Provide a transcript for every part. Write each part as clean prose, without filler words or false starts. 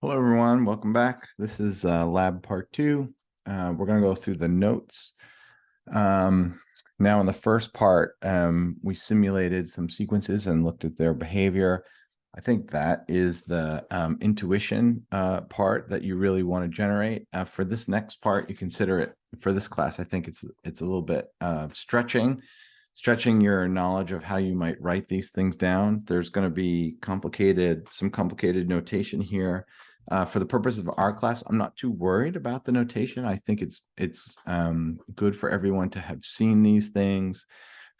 Hello, everyone. Welcome back. This is lab part 2. We're going to go through the notes. Now, in the first part, we simulated some sequences and looked at their behavior. I think that is the intuition part that you really want to generate. For this next part, you consider it for this class. I think it's a little bit stretching your knowledge of how you might write these things down. There's going to be some complicated notation here. For the purpose of our class, I'm not too worried about the notation. I think it's good for everyone to have seen these things.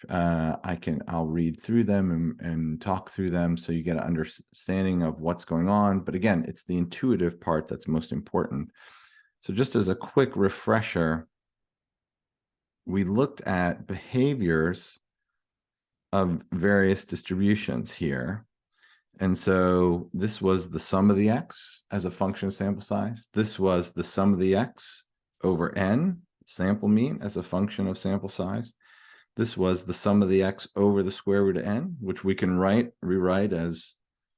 I'll read through them and talk through them so you get an understanding of what's going on. But again, it's the intuitive part that's most important. So just as a quick refresher, we looked at behaviors of various distributions here. And so this was the sum of the x as a function of sample size. This was the sum of the x over n, sample mean, as a function of sample size. This was the sum of the x over the square root of n, which we can rewrite as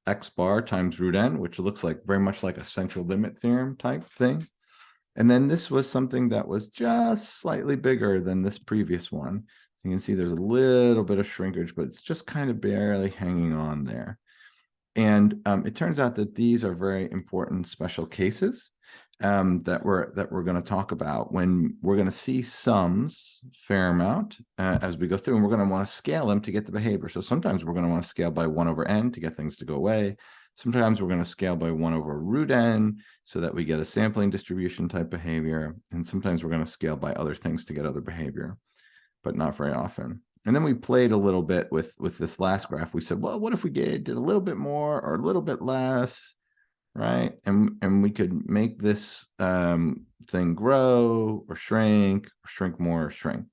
x bar times root n, which looks like very much like a central limit theorem type thing. And then this was something that was just slightly bigger than this previous one. You can see there's a little bit of shrinkage, but it's just kind of barely hanging on there. And it turns out that these are very important special cases that we're going to talk about when we're going to see sums fair amount as we go through, and we're going to want to scale them to get the behavior. So sometimes we're going to want to scale by 1 over n to get things to go away. Sometimes we're going to scale by 1 over root n so that we get a sampling distribution type behavior. And sometimes we're going to scale by other things to get other behavior, but not very often. And then we played a little bit with this last graph. We said, well, what if we did a little bit more or a little bit less, right? And we could make this thing grow or shrink more or shrink.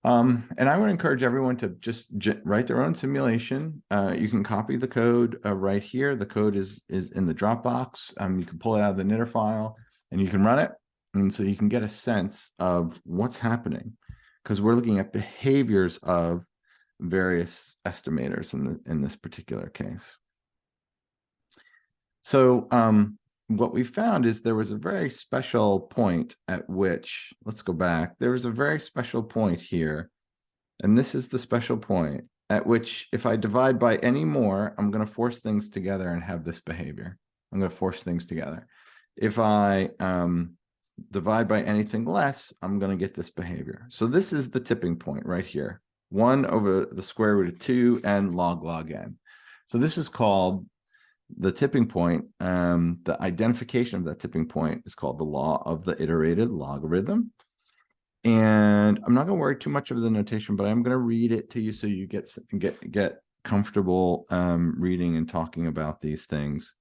And I would encourage everyone to just write their own simulation. You can copy the code right here. The code is in the Dropbox. You can pull it out of the knitter file and you can run it. And so you can get a sense of what's happening, because we're looking at behaviors of various estimators in this particular case. So what we found is there was a very special point at which, let's go back, there was a very special point here, and this is the special point at which if I divide by any more, I'm going to force things together and have this behavior. I'm going to force things together. If I divide by anything less, I'm going to get this behavior. So this is the tipping point right here. 1 over the square root of 2 and log n. So this is called the tipping point. The identification of that tipping point is called the law of the iterated logarithm. And I'm not going to worry too much of the notation, but I'm going to read it to you so you get comfortable reading and talking about these things.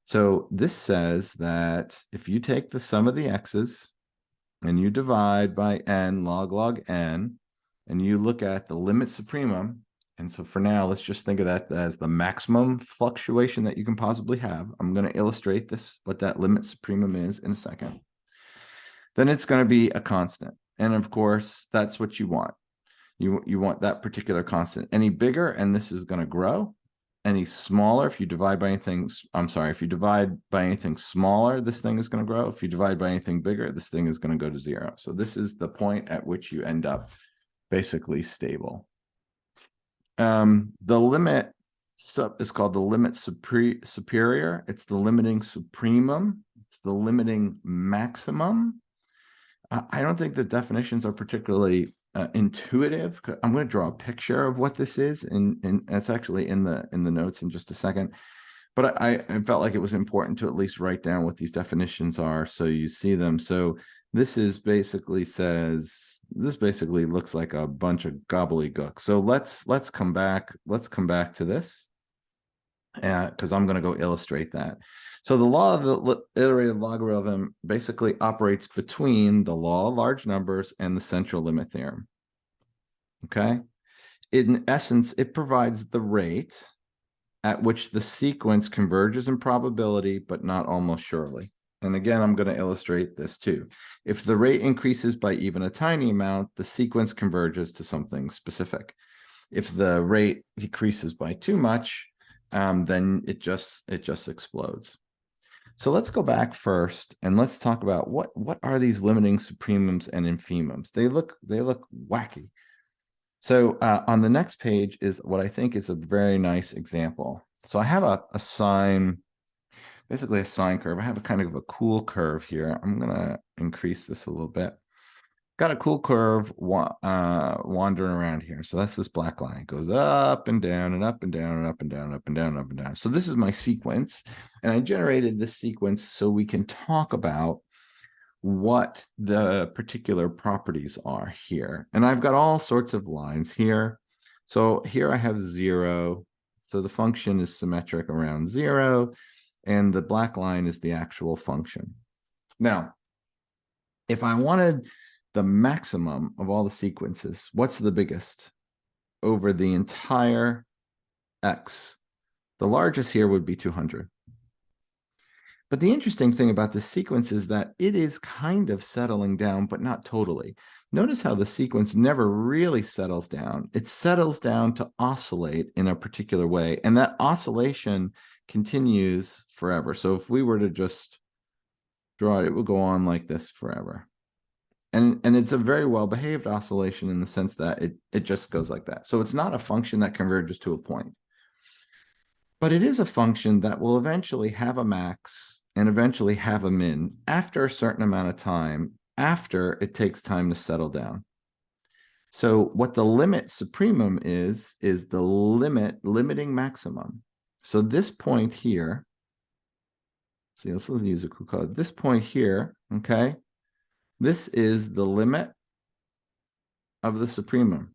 So this says that if you take the sum of the x's and you divide by n log n, and you look at the limit supremum, and so for now, let's just think of that as the maximum fluctuation that you can possibly have. I'm going to illustrate this, what that limit supremum is in a second. Then it's going to be a constant. And of course, that's what you want. You want that particular constant. Any bigger, and this is going to grow. Any smaller, if you divide by anything, if you divide by anything smaller, this thing is going to grow. If you divide by anything bigger, this thing is going to go to 0. So this is the point at which you end up basically stable. The limit is called the limit superior. It's the limiting supremum. It's the limiting maximum. I don't think the definitions are particularly intuitive. I'm going to draw a picture of what this is, and it's actually in the notes in just a second. But I felt like it was important to at least write down what these definitions are so you see them. So this basically looks like a bunch of gobbledygook. So let's come back to this, because I'm going to go illustrate that. So the law of the iterated logarithm basically operates between the law of large numbers and the central limit theorem. Okay. In essence, it provides the rate at which the sequence converges in probability, but not almost surely. And again, I'm going to illustrate this too. If the rate increases by even a tiny amount, the sequence converges to something specific. If the rate decreases by too much, then it just explodes. So let's go back first and let's talk about what are these limiting supremums and infimums. They look wacky. So on the next page is what I think is a very nice example. So I have a sine, basically a sine curve. I have a kind of a cool curve here. I'm gonna increase this a little bit. Got a cool curve wandering around here. So that's this black line. It goes up and down and up and down and up and down and up and down and up and down. So this is my sequence. And I generated this sequence so we can talk about what the particular properties are here. And I've got all sorts of lines here. So here I have 0. So the function is symmetric around 0. And the black line is the actual function. Now, if I wanted the maximum of all the sequences, what's the biggest over the entire X? The largest here would be 200. But the interesting thing about this sequence is that it is kind of settling down, but not totally. Notice how the sequence never really settles down. It settles down to oscillate in a particular way, and that oscillation continues forever. So if we were to just draw it, it would go on like this forever. And it's a very well-behaved oscillation in the sense that it just goes like that. So it's not a function that converges to a point. But it is a function that will eventually have a max and eventually have a min after a certain amount of time, after it takes time to settle down. So what the limit supremum is the limiting maximum. So this point here, see, let's use a cool color. This point here, okay, this is the limit of the supremum.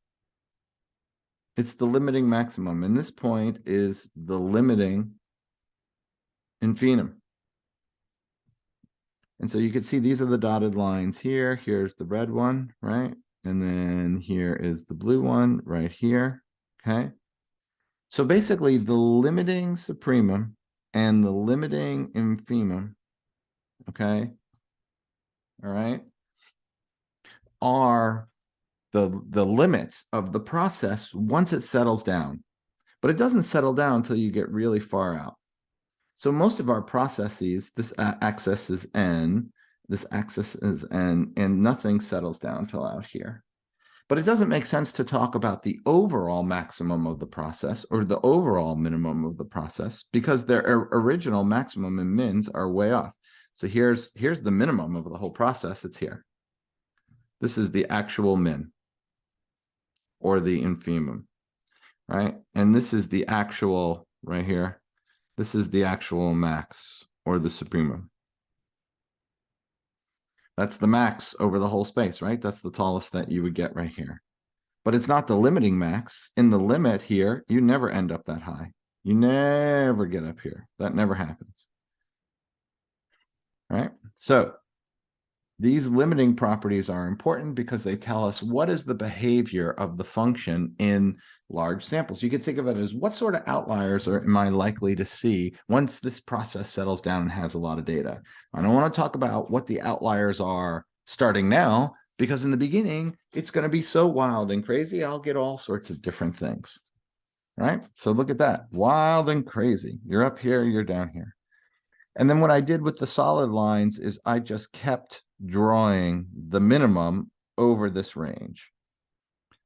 It's the limiting maximum. And this point is the limiting infimum. And so you can see these are the dotted lines here. Here's the red one, right? And then here is the blue one right here, okay? So basically the limiting supremum and the limiting infimum, okay, all right, are the limits of the process once it settles down. But it doesn't settle down until you get really far out. So most of our processes, this axis is n, this axis is n, and nothing settles down till out here. But it doesn't make sense to talk about the overall maximum of the process or the overall minimum of the process because their original maximum and mins are way off. So here's the minimum of the whole process. It's here. This is the actual min or the infimum, right? And this is the actual right here. This is the actual max or the supremum. That's the max over the whole space, right? That's the tallest that you would get right here. But it's not the limiting max. In the limit here, you never end up that high. You never get up here. That never happens. All right? So these limiting properties are important because they tell us what is the behavior of the function in large samples. You could think of it as what sort of outliers am I likely to see once this process settles down and has a lot of data. I don't want to talk about what the outliers are starting now, because in the beginning, it's going to be so wild and crazy, I'll get all sorts of different things, right? So look at that, wild and crazy. You're up here, you're down here. And then what I did with the solid lines is I just kept drawing the minimum over this range.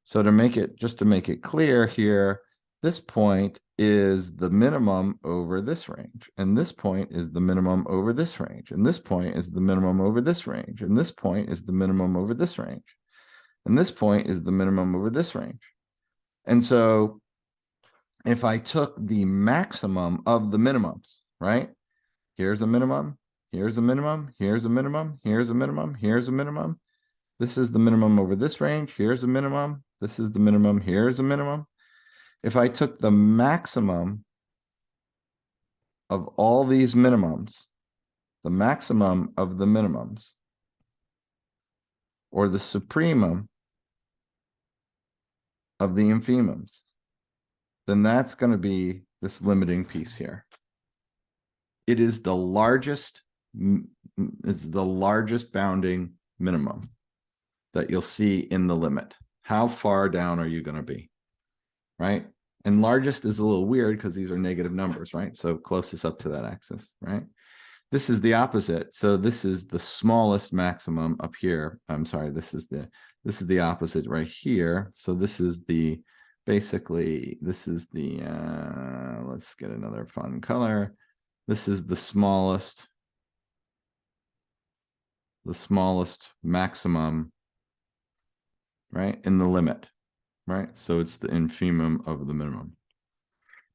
So to make it clear here, this point is the minimum over this range, and this point is the minimum over this range, and this point is the minimum over this range, and this point is the minimum over this range, and this point is the minimum over this range. And so if I took the maximum of the minimums, right? Here's a minimum, here's a minimum, here's a minimum, here's a minimum, here's a minimum. This is the minimum over this range. Here's a minimum. This is the minimum. Here's a minimum. If I took the maximum of all these minimums, the maximum of the minimums, or the supremum of the infimums, then that's going to be this limiting piece here. It is the largest, it's the largest bounding minimum that you'll see in the limit. How far down are you going to be, right? And largest is a little weird because these are negative numbers, right? So closest up to that axis, right? This is the opposite. So this is the smallest maximum up here. I'm sorry, this is the opposite right here. So this is the basically this is the let's get another fun color. This is the smallest maximum, right? In the limit, right? So it's the infimum of the minimum.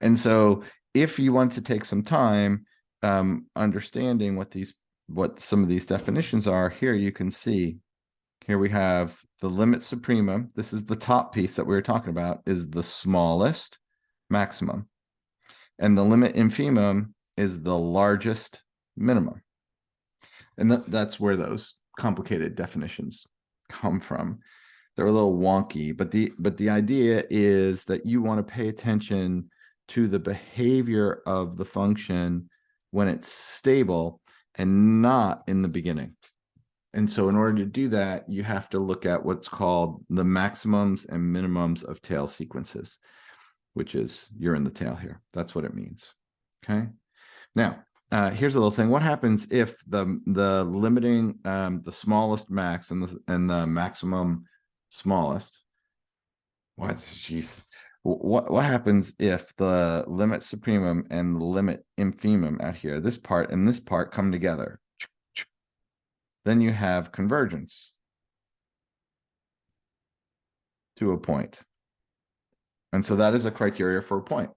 And so if you want to take some time understanding what some of these definitions are, here you can see, here we have the limit supremum. This is the top piece that we were talking about, is the smallest maximum. And the limit infimum is the largest minimum. And that's where those complicated definitions come from. They're a little wonky, but the idea is that you want to pay attention to the behavior of the function when it's stable and not in the beginning. And so in order to do that, you have to look at what's called the maximums and minimums of tail sequences, which is you're in the tail here. That's what it means. Okay. Now, here's a little thing. What happens if the limiting the smallest max and the maximum smallest? What? Jeez. What happens if the limit supremum and the limit infimum out here, this part and this part, come together? Then you have convergence to a point. And so that is a criteria for a point.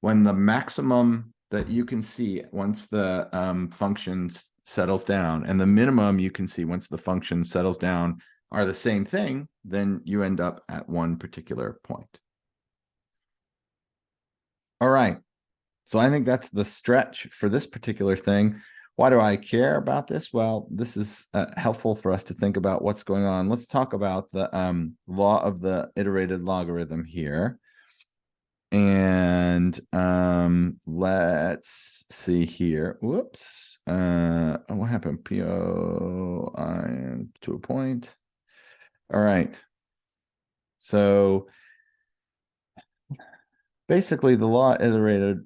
When the maximum that you can see once the function settles down and the minimum you can see once the function settles down are the same thing, then you end up at one particular point. All right. So I think that's the stretch for this particular thing. Why do I care about this? Well, this is helpful for us to think about what's going on. Let's talk about the law of the iterated logarithm here. And let's see here. Whoops. What happened? POI to a point. All right. So basically the law iterated,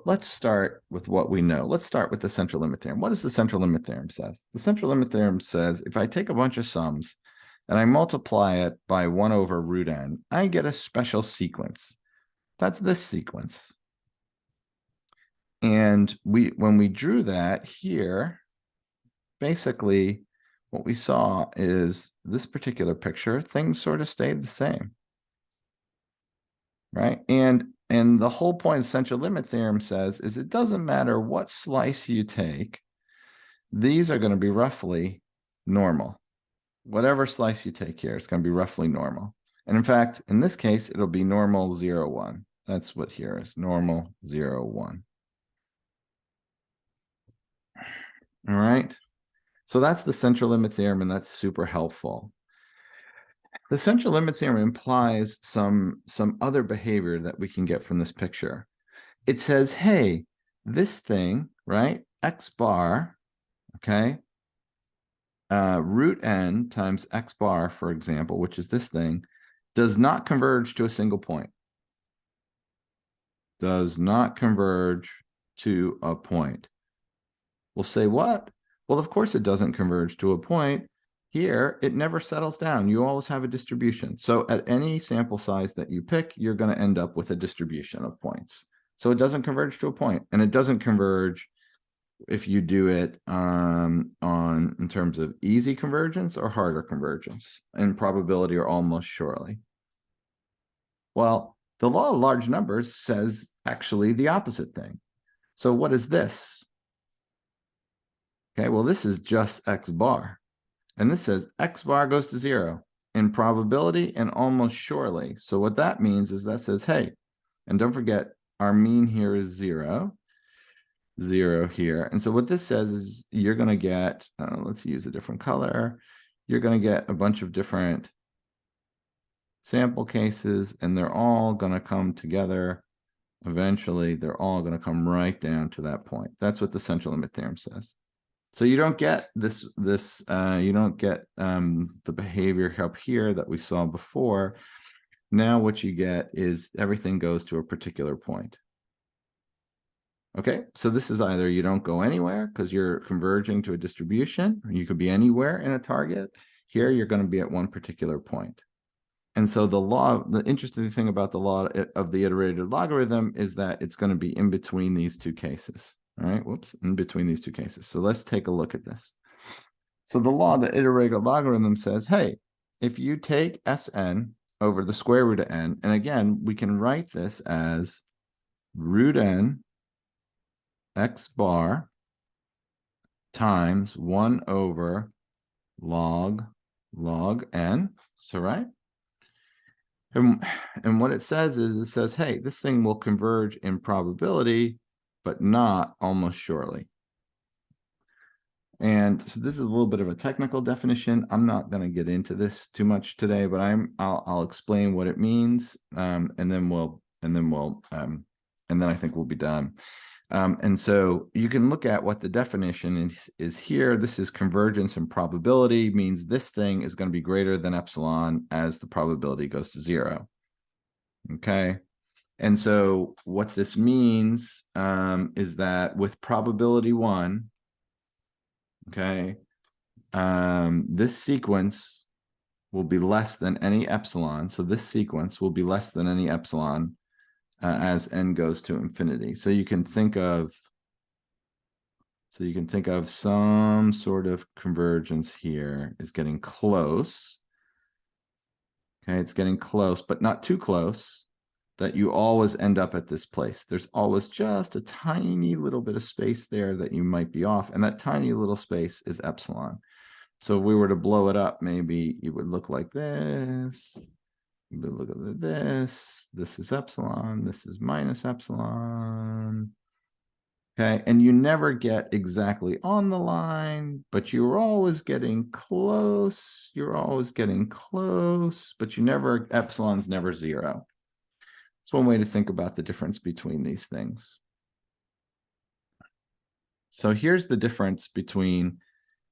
let's start with what we know. Let's start with the central limit theorem. What does the central limit theorem says? The central limit theorem says if I take a bunch of sums and I multiply it by 1 over root n, I get a special sequence. That's this sequence. And when we drew that here, basically what we saw is this particular picture, things sort of stayed the same, right? And the whole point of the central limit theorem says is it doesn't matter what slice you take, these are going to be roughly normal. Whatever slice you take here is going to be roughly normal. And in fact, in this case, it'll be normal 0, 1. That's what here is, normal 0, 1. All right. So that's the central limit theorem, and that's super helpful. The central limit theorem implies some other behavior that we can get from this picture. It says, hey, this thing, right, x bar, okay, root n times x bar, for example, which is this thing, does not converge to a single point. Does not converge to a point. We'll say what? Well, of course it doesn't converge to a point. Here, it never settles down. You always have a distribution. So at any sample size that you pick, you're going to end up with a distribution of points. So it doesn't converge to a point, and it doesn't converge if you do it in terms of easy convergence or harder convergence in probability or almost surely. Well, the law of large numbers says actually the opposite thing. So what is this? Okay, well, this is just x bar. And this says x bar goes to 0 in probability and almost surely. So what that means is that says, hey, and don't forget, our mean here is 0, 0 here. And so what this says is you're going to get, let's use a different color. You're going to get a bunch of different sample cases, and they're all going to come together. Eventually, they're all going to come right down to that point. That's what the central limit theorem says. So you don't get you don't get the behavior up here that we saw before. Now what you get is everything goes to a particular point. Okay, so this is either you don't go anywhere because you're converging to a distribution, or you could be anywhere in a target. Here, you're going to be at one particular point. And so the interesting thing about the law of the iterated logarithm is that it's going to be in between these two cases. All right, whoops, in between these two cases. So let's take a look at this. So the law of the iterated logarithm says, hey, if you take Sn over the square root of n, and again, we can write this as root n x bar times 1 over log n. So, right? And what it says is, it says, hey, this thing will converge in probability, but not almost surely. And so this is a little bit of a technical definition. I'm not going to get into this too much today, but I'll explain what it means, and then I think we'll be done. And so you can look at what the definition is here. This is convergence and probability, means this thing is going to be greater than epsilon as the probability goes to 0. Okay. And so what this means is that with probability 1, okay, this sequence will be less than any epsilon. So this sequence will be less than any epsilon as n goes to infinity. So you can think of some sort of convergence here is getting close. Okay, it's getting close, but not too close that you always end up at this place. There's always just a tiny little bit of space there that you might be off, and that tiny little space is epsilon. So if we were to blow it up, maybe it would look like this. You would look at this. This is epsilon. This is minus epsilon. Okay, and you never get exactly on the line, but you're always getting close. You're always getting close, but epsilon's never 0. It's one way to think about the difference between these things. So here's the difference between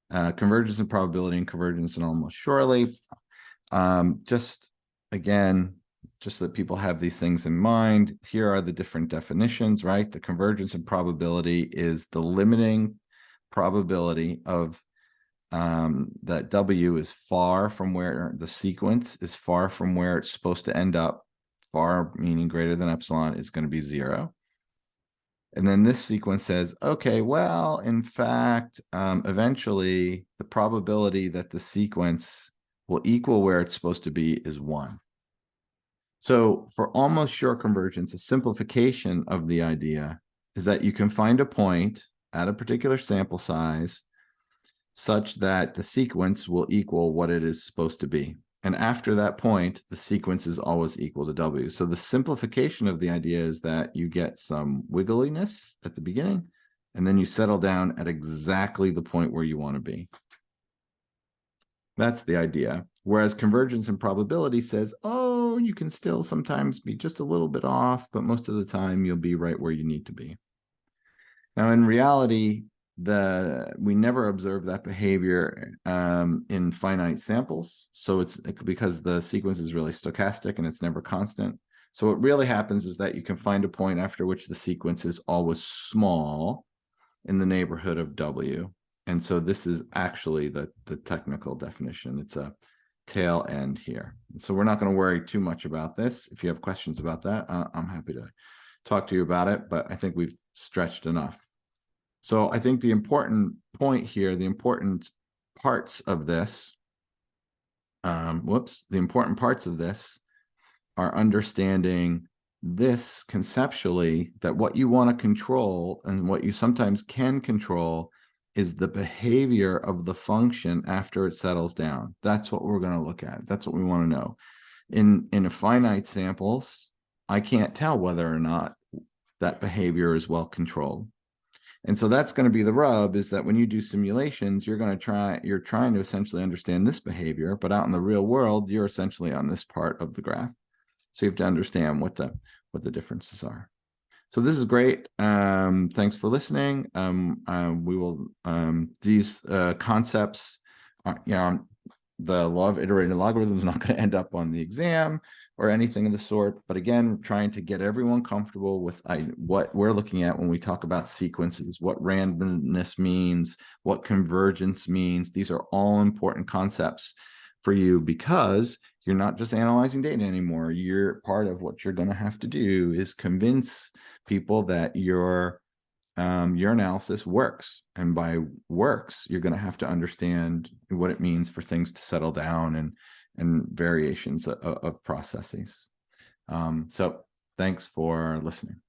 convergence and probability and convergence and almost surely. Just so that people have these things in mind, here are the different definitions, right? The convergence and probability is the limiting probability of that W is far from where the sequence is far from where it's supposed to end up. Far meaning greater than epsilon is going to be 0. And then this sequence says, okay, well, in fact, eventually the probability that the sequence will equal where it's supposed to be is 1. So for almost sure convergence, a simplification of the idea is that you can find a point at a particular sample size such that the sequence will equal what it is supposed to be. And after that point, the sequence is always equal to W. So the simplification of the idea is that you get some wiggliness at the beginning, and then you settle down at exactly the point where you want to be. That's the idea. Whereas convergence and probability says, oh, you can still sometimes be just a little bit off, but most of the time you'll be right where you need to be. Now, in reality, we never observe that behavior in finite samples. So it's because the sequence is really stochastic and it's never constant. So what really happens is that you can find a point after which the sequence is always small in the neighborhood of W. And so this is actually the technical definition. It's a tail end here. And so we're not going to worry too much about this. If you have questions about that, I'm happy to talk to you about it, but I think we've stretched enough. So I think the important point here, the important parts of this, the important parts of this are understanding this conceptually, that what you want to control and what you sometimes can control is the behavior of the function after it settles down. That's what we're going to look at. That's what we want to know. In a finite samples, I can't tell whether or not that behavior is well controlled. And so that's going to be the rub, is that when you do simulations, you're trying to essentially understand this behavior, but out in the real world, you're essentially on this part of the graph. So you have to understand what the differences are. So this is great. Thanks for listening. We will, these concepts are, the law of iterating logarithm is not going to end up on the exam or anything of the sort. But again, trying to get everyone comfortable with what we're looking at when we talk about sequences, what randomness means, what convergence means. These are all important concepts for you because you're not just analyzing data anymore. You're part of what you're going to have to do is convince people that your analysis works. And by works, you're going to have to understand what it means for things to settle down and variations of processes. So thanks for listening.